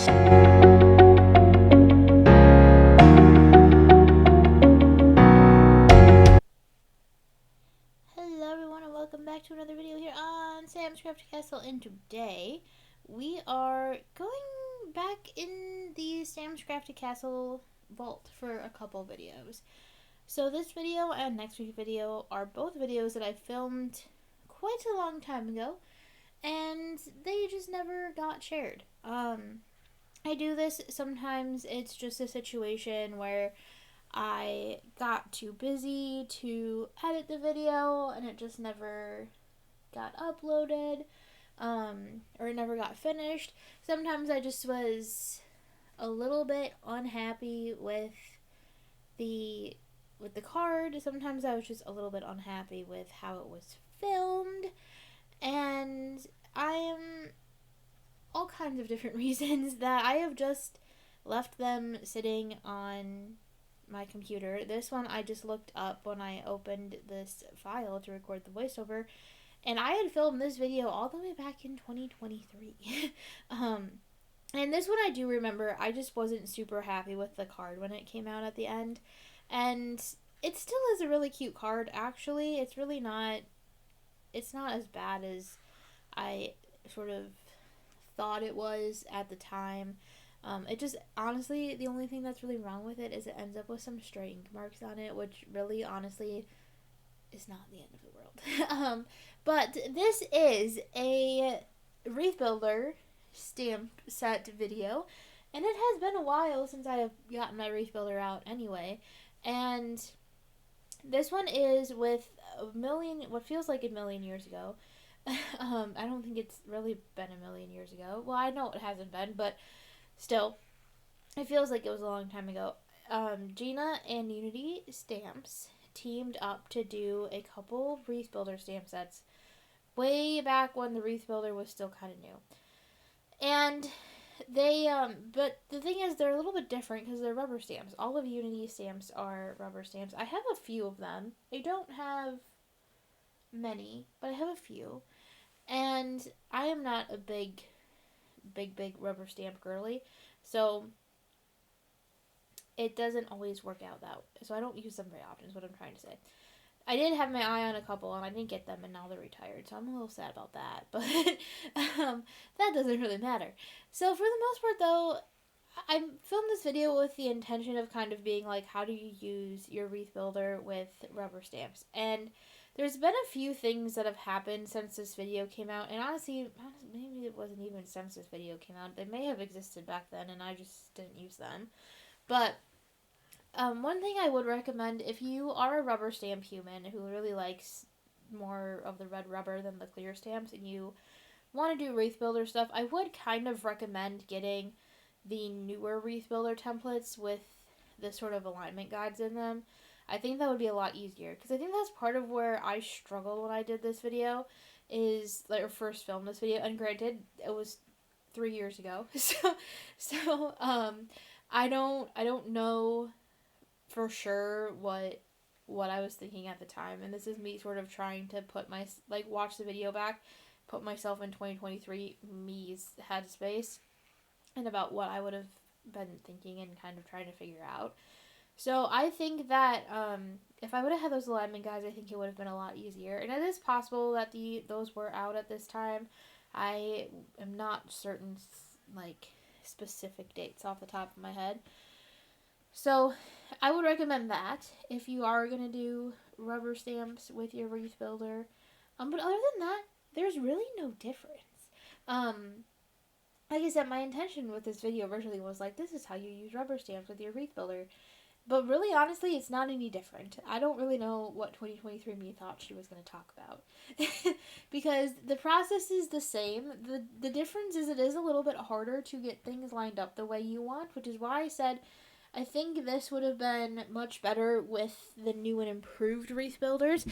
Hello everyone and welcome back to another video here on Sam's Crafty Castle, and today we are going back in the Sam's Crafty Castle vault for a couple videos. So this video and next week's video are both videos that I filmed quite a long time ago and they just never got shared. I do this sometimes. It's just a situation where I got too busy to edit the video and it just never got uploaded, or it never got finished. Sometimes I just was a little bit unhappy with the card. Sometimes I was just a little bit unhappy with how it was filmed, and I am all kinds of different reasons that I have just left them sitting on my computer. This one I just looked up when I opened this file to record the voiceover, and I had filmed this video all the way back in 2023. And this one I do remember. I just wasn't super happy with the card when it came out at the end, and it still is a really cute card actually. It's really not, it's not as bad as I sort of thought it was at the time. It just, honestly, the only thing that's really wrong with it is it ends up with some stray ink marks on it, which really, honestly, is not the end of the world. But this is a Wreath Builder stamp set video, and it has been a while since I have gotten my Wreath Builder out anyway, and this one is with what feels like a million years ago. I don't think it's really been a million years ago. Well, I know it hasn't been, but still, it feels like it was a long time ago. Gina and Unity Stamps teamed up to do a couple Wreath Builder stamp sets way back when the Wreath Builder was still kind of new. And they, but the thing is, they're a little bit different because they're rubber stamps. All of Unity's stamps are rubber stamps. I have a few of them. I don't have many, but I have a few. And I am not a big rubber stamp girly, so it doesn't always work out that way. So I don't use them very often is what I'm trying to say. I did have my eye on a couple and I didn't get them, and now they're retired, so I'm a little sad about that, but that doesn't really matter. So for the most part though, I filmed this video with the intention of kind of being like, how do you use your Wreath Builder with rubber stamps? And there's been a few things that have happened since this video came out, and honestly, maybe it wasn't even since this video came out. They may have existed back then, and I just didn't use them. But one thing I would recommend, if you are a rubber stamp human who really likes more of the red rubber than the clear stamps, and you want to do Wreath Builder stuff, I would kind of recommend getting the newer Wreath Builder templates with the sort of alignment guides in them. I think that would be a lot easier, because I think that's part of where I struggled when I did this video, is, like, or first filmed this video, and granted, it was 3 years ago, so I don't know for sure what I was thinking at the time, and this is me sort of trying to watch the video back, put myself in 2023 me's headspace, and about what I would have been thinking and kind of trying to figure out. So I think that if I would have had those alignment guides, I think it would have been a lot easier. And it is possible that those were out at this time. I am not certain, like, specific dates off the top of my head. So I would recommend that if you are going to do rubber stamps with your Wreath Builder. But other than that, there's really no difference. Like I said, my intention with this video originally was like, this is how you use rubber stamps with your Wreath Builder. But really, honestly, it's not any different. I don't really know what 2023 me thought she was going to talk about. Because the process is the same. The difference is it is a little bit harder to get things lined up the way you want, which is why I said I think this would have been much better with the new and improved Wreath Builders.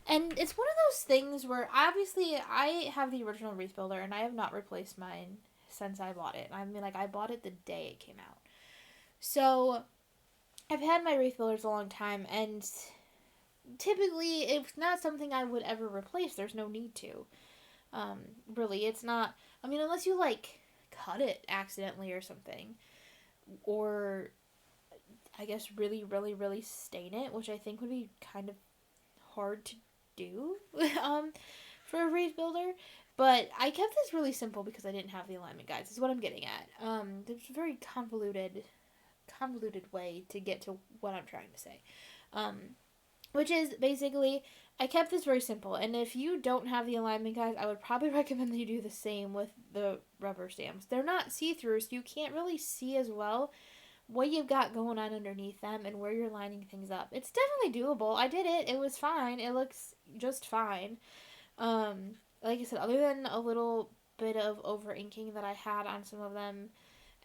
And it's one of those things where, obviously, I have the original Wreath Builder, and I have not replaced mine since I bought it. I mean, like, I bought it the day it came out. So I've had my Wreath Builders a long time, and typically it's not something I would ever replace. There's no need to. Really, it's not, I mean, unless you, like, cut it accidentally or something. Or, I guess, really, really, really stain it, which I think would be kind of hard to do for a Wreath builder. But I kept this really simple because I didn't have the alignment guides, is what I'm getting at. There's a very convoluted way to get to what I'm trying to say. Which is basically, I kept this very simple. And if you don't have the alignment guides, I would probably recommend that you do the same with the rubber stamps. They're not see-through, so you can't really see as well what you've got going on underneath them and where you're lining things up. It's definitely doable. I did it. It was fine. It looks just fine. Like I said, other than a little bit of over inking that I had on some of them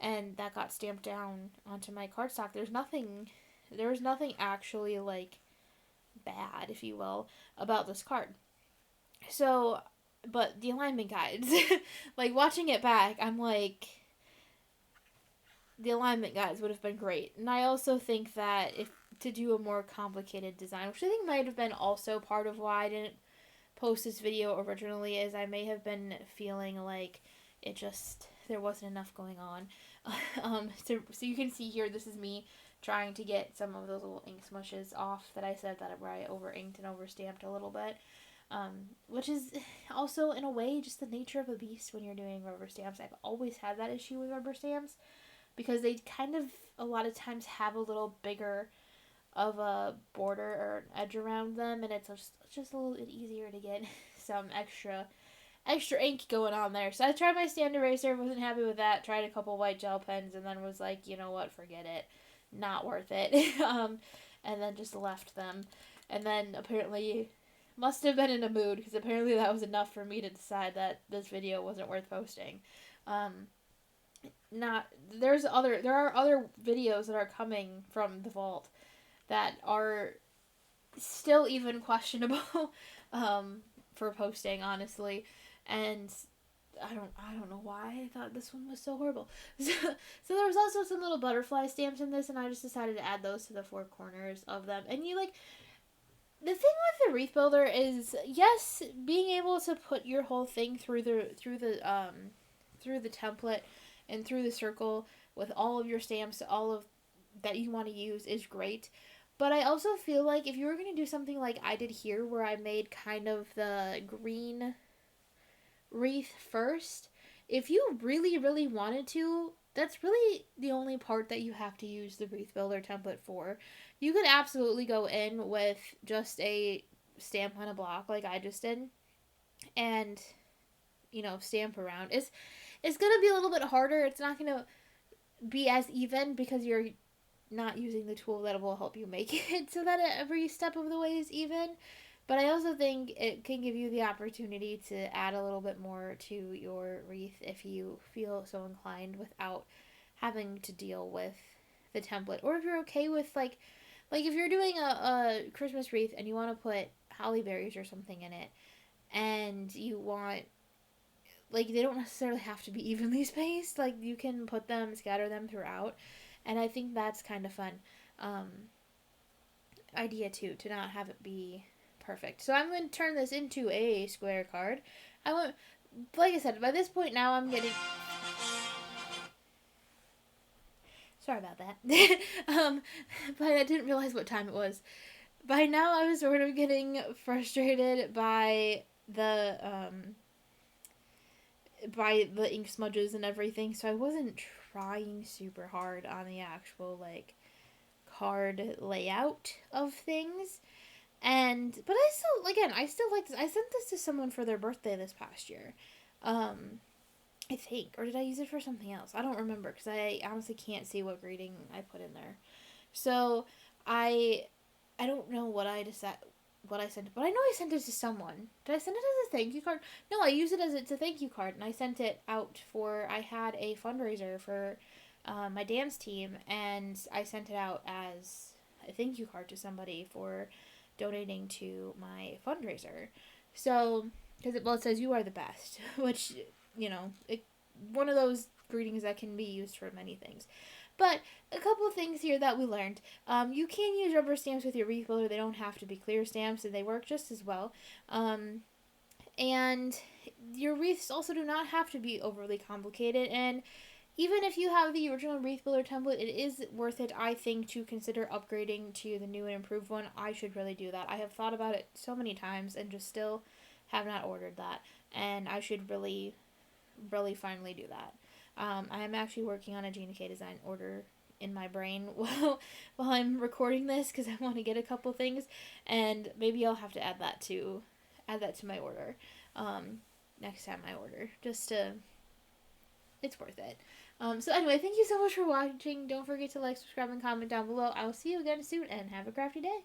and that got stamped down onto my cardstock, there was nothing actually like bad, if you will, about this card. So, but the alignment guides, like watching it back, I'm like, the alignment guides would have been great. And I also think that if to do a more complicated design, which I think might have been also part of why I didn't post this video originally, is I may have been feeling like there wasn't enough going on. So you can see here, this is me trying to get some of those little ink smushes off that I said that where I over inked and over stamped a little bit. Which is also in a way just the nature of a beast when you're doing rubber stamps. I've always had that issue with rubber stamps because they kind of a lot of times have a little bigger of a border or an edge around them, and it's just a little bit easier to get some extra ink going on there. So I tried my stand eraser, wasn't happy with that, tried a couple white gel pens, and then was like, you know what, forget it, not worth it. And then just left them, and then apparently must have been in a mood, because apparently that was enough for me to decide that this video wasn't worth posting. There are other videos that are coming from the vault that are still even questionable for posting, honestly, and I don't know why I thought this one was so horrible. So there was also some little butterfly stamps in this, and I just decided to add those to the four corners of them. And the thing with the Wreath Builder is, yes, being able to put your whole thing through the template and through the circle with all of your stamps, all of that you want to use is great. But I also feel like if you were going to do something like I did here, where I made kind of the green wreath first, if you really, really wanted to, that's really the only part that you have to use the Wreath Builder template for. You could absolutely go in with just a stamp on a block like I just did and, stamp around. It's going to be a little bit harder. It's not going to be as even because you're not using the tool that will help you make it so that every step of the way is even. But I also think it can give you the opportunity to add a little bit more to your wreath if you feel so inclined without having to deal with the template. Or if you're okay with, like if you're doing a Christmas wreath and you want to put holly berries or something in it, and you want, they don't necessarily have to be evenly spaced. You can scatter them throughout. And I think that's kind of fun idea, too, to not have it be perfect. So I'm going to turn this into a square card. Like I said, by this point now I'm getting... Sorry about that. But I didn't realize what time it was. By now I was sort of getting frustrated by the ink smudges and everything, so I wasn't trying super hard on the actual, card layout of things. But I still like this. I sent this to someone for their birthday this past year. I think. Or did I use it for something else? I don't remember, because I honestly can't see what greeting I put in there. So, I don't know what I sent, but I know I sent it to someone. Did I send it as a thank you card? No, I used it as it's a thank you card, and I sent it out I had a fundraiser for my dance team, and I sent it out as a thank you card to somebody for donating to my fundraiser. So, because it says you are the best, which, one of those greetings that can be used for many things. But a couple of things here that we learned. You can use rubber stamps with your Wreath Builder. They don't have to be clear stamps, and they work just as well. And your wreaths also do not have to be overly complicated, and even if you have the original wreath builder template, it is worth it, I think, to consider upgrading to the new and improved one. I should really do that. I have thought about it so many times and just still have not ordered that, and I should really, really finally do that. I am actually working on a Gina K design order in my brain while I'm recording this because I want to get a couple things, and maybe I'll have to add that to my order next time I order, just to, it's worth it. So anyway, thank you so much for watching. Don't forget to like, subscribe, and comment down below. I will see you again soon, and have a crafty day.